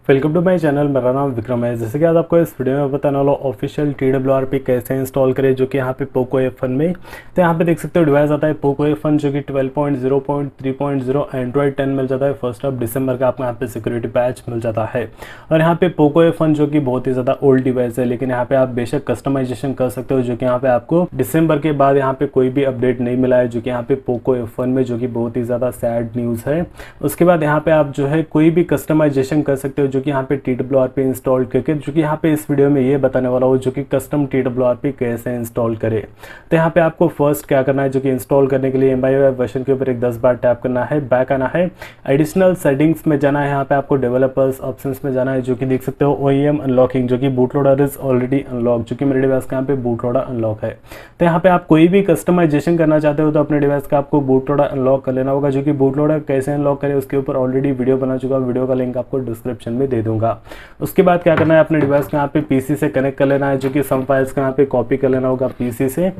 Welcome to my channel. मेरा नाम विक्रम है। जैसे कि आज आपको इस वीडियो में बताने वाला ऑफिशियल TWRP कैसे इंस्टॉल करें, जो कि यहाँ पे पोको F1 में। तो यहाँ पे देख सकते हो डिवाइस आता है पोको F1 जो कि 12.0.3.0 एंड्रॉयड 10 मिल जाता है। 1 दिसंबर का आपको यहाँ पे सिक्योरिटी पैच मिल जाता है। और यहाँ पे पोको F1 जो कि बहुत ही ज़्यादा ओल्ड डिवाइस है, लेकिन यहाँ पे आप बेशक कस्टमाइजेशन कर सकते हो, जो कि यहाँ पे आपको दिसंबर के बाद यहाँ पे कोई भी अपडेट नहीं मिला है, जो कि यहाँ पे पोको F1 में, जो कि बहुत ही ज़्यादा सैड न्यूज़ है। उसके बाद यहाँ पे आप जो है कोई भी कस्टमाइजेशन कर सकते हो, जो कि यहाँ पे TWRP इंस्टॉल करके, जो कि यहाँ पे इस वीडियो में ये बताने वाला हूँ, जो कि कस्टम TWRP कैसे इंस्टॉल करे। तो यहाँ पे आपको फर्स्ट क्या करना है, जो कि इंस्टॉल करने के लिए MIUI वर्जन के ऊपर एक 10 बार टैप करना है, बैक आना है, एडिशनल सेटिंग्स में जाना है, यहाँ पे आपको डेवलपर्स ऑप्शंस में जाना है, जो कि देख सकते हो OEM अनलॉकिंग, जो कि boot loader is already unlock, जो कि मेरे डिवाइस का यहाँ पे बूट लोडर अनलॉक है। तो यहाँ पे आप कोई भी कस्टमाइजेशन करना चाहते हो तो अपने डिवाइस का आपको बूट लोडर अनलॉक कर लेना होगा, जो कि बूट लोडर कैसे अनलॉक करें उसके ऊपर ऑलरेडी वीडियो बना चुका हूं। वीडियो का लिंक आपको डिस्क्रिप्शन में दे दूंगा। उसके बाद क्या करना है, अपने डिवाइस को यहाँ पे पीसी से कनेक्ट कर लेना है, जो कि सम फाइल्स का यहाँ पे कॉपी कर लेना होगा पीसी से।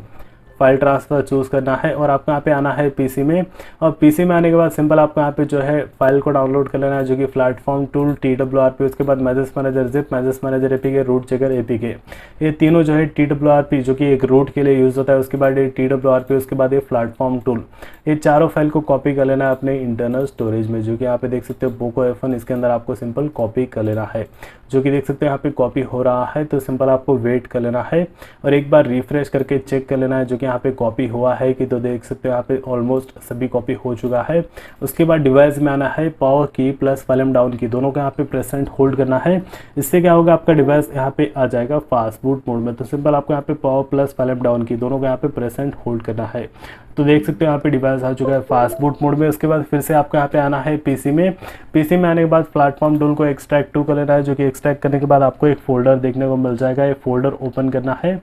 फाइल ट्रांसफ़र चूज़ करना है और आपको यहाँ पे आना है पीसी में। और पीसी में आने के बाद सिंपल आपको यहाँ पे जो है फाइल को डाउनलोड कर लेना है, जो कि प्लेटफॉर्म टूल TWRP, उसके बाद message manager zip, message manager APK, root checker APK, ये तीनों जो है TWRP जो कि एक रूट के लिए यूज़ होता है। उसके बाद ये TWRP, उसके बाद ये प्लेटफॉर्म टूल, ये चारों फाइल को कॉपी कर लेना है अपने इंटरनल स्टोरेज में, जो कि यहाँ पे देख सकते हो पोको F1 इसके अंदर आपको सिंपल कॉपी कर लेना है, जो कि देख सकते हो यहाँ पे कॉपी हो रहा है। तो सिंपल आपको वेट कर लेना है और एक बार रिफ्रेश करके चेक कर लेना है, जो कि यहाँ पे कॉपी हुआ है कि। तो देख सकते हो यहाँ पे ऑलमोस्ट सभी कॉपी हो चुका है। उसके बाद डिवाइस में आना है, पावर की प्लस वॉल्यूम डाउन की दोनों को यहाँ पे प्रेजेंट होल्ड करना है। इससे क्या होगा, आपका डिवाइस यहाँ पे आ जाएगा फास्ट बूट मोड में। तो सिंपल आपको यहाँ पे पावर प्लस वॉल्यूम डाउन की दोनों को यहाँ पे प्रेजेंट होल्ड करना है। तो देख सकते हो यहाँ पे डिवाइस आ चुका है फास्ट बूट मोड में। उसके बाद फिर से आपको यहाँ पे आना है पीसी में। पीसी में आने के बाद प्लेटफॉर्म टूल को एक्सट्रैक्ट टू कर लेना है, जो कि एक्सट्रैक्ट करने के बाद आपको एक फोल्डर देखने को मिल जाएगा। ये फोल्डर ओपन करना है,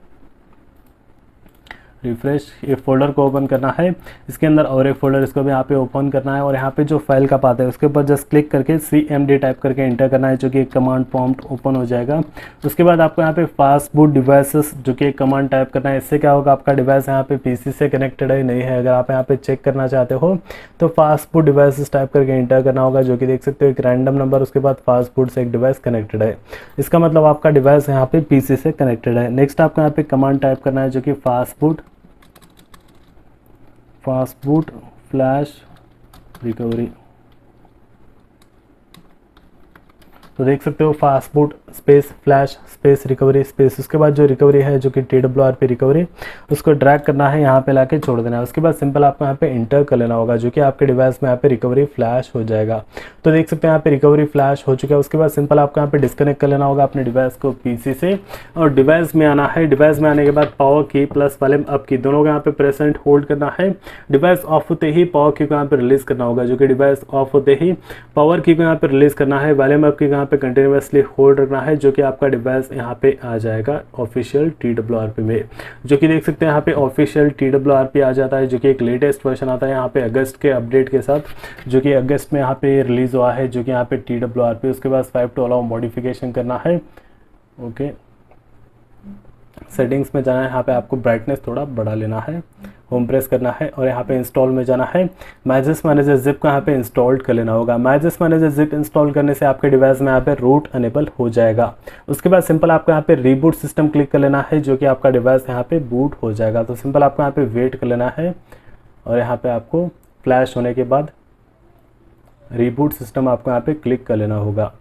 रिफ्रेश, ये फोल्डर को ओपन करना है। इसके अंदर और एक फोल्डर, इसको भी यहाँ पे ओपन करना है और यहाँ पे जो फाइल का पाथ है उसके ऊपर जस्ट क्लिक करके CMD टाइप करके एंटर करना है, जो कि एक कमांड प्रॉम्प्ट ओपन हो जाएगा। उसके बाद आपको यहाँ पे फास्ट बूट डिवाइसेस, जो कि एक कमांड टाइप करना है। इससे क्या होगा, आपका डिवाइस यहाँ पे पीसी से कनेक्टेड है नहीं है। अगर आप यहाँ पे चेक करना चाहते हो तो फास्ट बूट डिवाइसेस टाइप करके एंटर करना होगा, जो कि देख सकते हो एक रैंडम नंबर, उसके बाद फास्ट बूट से एक डिवाइस कनेक्टेड है। इसका मतलब आपका डिवाइस यहाँ पे पीसी से कनेक्टेड है। नेक्स्ट आपको यहाँ पे कमांड टाइप करना है, जो कि फास्ट बूट फ्लैश रिकवरी। तो देख सकते हो fast boot space flash space recovery space, उसके बाद जो रिकवरी है जो कि TWRP रिकवरी, उसको ड्रैग करना है, यहाँ पे लाके छोड़ देना है। उसके बाद सिंपल आपको यहाँ पे इंटर कर लेना होगा, जो कि आपके डिवाइस में यहाँ पे रिकवरी फ्लैश हो जाएगा। तो देख सकते हैं यहाँ पे रिकवरी फ्लैश हो चुका है। उसके बाद सिंपल आपको यहाँ पे डिस्कनेक्ट कर लेना होगा अपने डिवाइस को पीसी से और डिवाइस में आना है। डिवाइस में आने के बाद पावर की प्लस वॉल्यूम अप की दोनों को यहाँ पे प्रेजेंट होल्ड करना है। डिवाइस ऑफ होते ही पावर की को यहाँ पे रिलीज करना होगा, जो कि डिवाइस ऑफ होते ही पावर की को यहाँ पे रिलीज करना है। वॉल्यूम अप की यहाँ पे कंटिन्यूसली होल्ड रखना है, जो कि आपका डिवाइस यहाँ पे आ जाएगा ऑफिशियल TWRP में, जो कि देख सकते हैं यहाँ पे ऑफिशियल TWRP आ जाता है, जो कि एक लेटेस्ट वर्जन आता है यहाँ पे अगस्त के अपडेट के साथ, जो कि अगस्त में यहाँ पे रिलीज हुआ है, जो कि यहाँ पे TWRP। उसके बाद 5 to allow मॉडिफिकेशन करना है। ओके, सेटिंग्स में जाना है, यहाँ पे आपको ब्राइटनेस थोड़ा बढ़ा लेना है, होम प्रेस करना है और यहाँ पे इंस्टॉल में जाना है। मैसेज मैनेजर जिप को यहाँ पे इंस्टॉल कर लेना होगा। मैसेज मैनेजर जिप इंस्टॉल करने से आपके डिवाइस में यहाँ पे रूट अनेबल हो जाएगा। उसके बाद सिंपल आपको यहाँ पे रीबूट सिस्टम क्लिक कर लेना है, जो कि आपका डिवाइस यहाँ पे बूट हो जाएगा। तो सिंपल आपको यहाँ पे वेट कर लेना है और यहाँ पे आपको फ्लैश होने के बाद रीबूट सिस्टम आपको यहाँ पे क्लिक कर लेना होगा।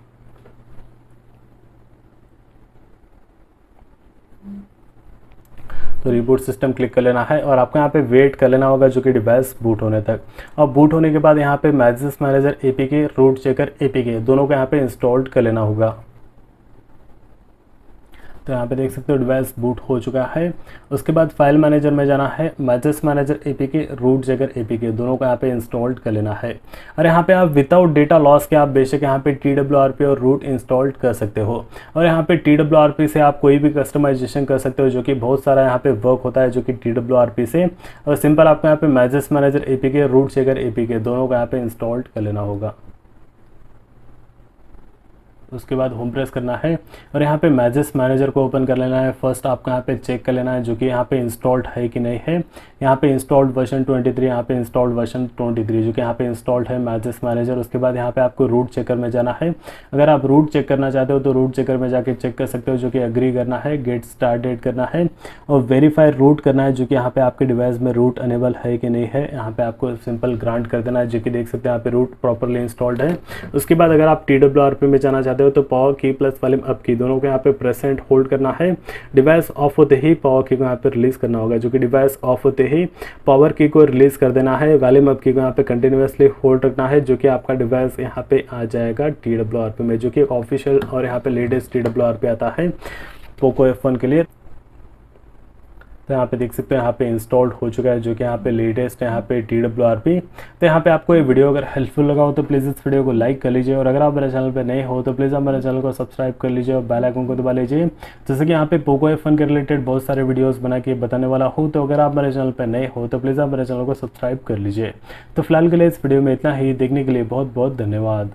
तो रिबूट सिस्टम क्लिक कर लेना है और आपको यहाँ पे वेट कर लेना होगा, जो कि डिवाइस बूट होने तक। और बूट होने के बाद यहाँ पे message manager APK, root checker APK दोनों को यहाँ पे इंस्टॉल्ड कर लेना होगा। तो यहाँ पे देख सकते हो डिवाइस बूट हो चुका है। उसके बाद फाइल मैनेजर में जाना है, message manager APK, root checker APK दोनों को यहाँ पे इंस्टॉल्ड कर लेना है। और यहाँ पे आप विदाउट डेटा लॉस के आप बेशक यहाँ पे TWRP और रूट इंस्टॉल्ड कर सकते हो। और यहाँ पे TWRP से आप कोई भी कस्टमाइजेशन कर सकते हो, जो कि बहुत सारा यहाँ पे वर्क होता है, जो कि TWRP से। और सिंपल आपको यहाँ पे message manager APK, root checker APK दोनों को यहाँ पे इंस्टॉल्ड कर लेना होगा। उसके बाद होम प्रेस करना है और यहाँ पे मैजेस मैनेजर को ओपन कर लेना है। फर्स्ट आपको यहाँ पे चेक कर लेना है जो कि यहाँ पे इंस्टॉल्ड है कि नहीं है। यहाँ पे इंस्टॉल्ड वर्जन 23, यहाँ पे इंस्टॉल्ड वर्जन 23 जो कि यहाँ पे इंस्टॉल्ड है मैजेस मैनेजर। उसके बाद यहाँ पे आपको रूट चेकर में जाना है। अगर आप रूट चेक करना चाहते हो तो रूट चेकर में जाके चेक कर सकते हो, जो कि एग्री करना है, गेट स्टार्टेड करना है और वेरीफाई रूट करना है, जो कि यहाँ पे आपके डिवाइस में रूट अनेबल है कि नहीं है। यहाँ पे आपको सिंपल ग्रांट कर देना है, जो कि देख सकते हैं यहाँ पे रूट प्रॉपरली इंस्टॉल्ड है। उसके बाद अगर आप TWRP में जाना चाहते हो तो पावर की प्लस वॉल्यूम अप की दोनों को यहाँ पे प्रेसेंट होल्ड करना है। डिवाइस ऑफ होते ही पावर की को यहाँ पे रिलीज करना होगा, जो कि डिवाइस ऑफ होते ही पावर की को रिलीज कर देना है। वॉल्यूम अप की को यहाँ पे कंटिन्यूसली होल्ड रखना है, जो कि आपका डिवाइस यहाँ पे आ जाएगा TWRP में, जो कि ऑफिशियल और यहाँ पे लेटेस्ट TWRP आता है पोको F1 के लिए। तो यहाँ पे देख सकते हैं यहाँ पे इंस्टॉल्ड हो चुका है, जो कि यहाँ पे लेटेस्ट है यहाँ पे TWRP। तो यहाँ पे आपको ये वीडियो अगर हेल्पफुल लगा हो तो प्लीज़ इस वीडियो को लाइक कर लीजिए और अगर आप मेरे चैनल पे नए हो तो प्लीज़ आप मेरे चैनल को सब्सक्राइब कर लीजिए और बेल आइकन को दबा लीजिए, जैसे कि यहाँ पे पोको F1 के रिलेटेड बहुत सारे वीडियोज़ बना के बताने वाला हूँ। तो अगर आप मेरे चैनल पर नए हो तो प्लीज़ आप मेरे चैनल को सब्सक्राइब कर लीजिए। तो फिलहाल के लिए इस वीडियो में इतना ही। देखने के लिए बहुत बहुत धन्यवाद।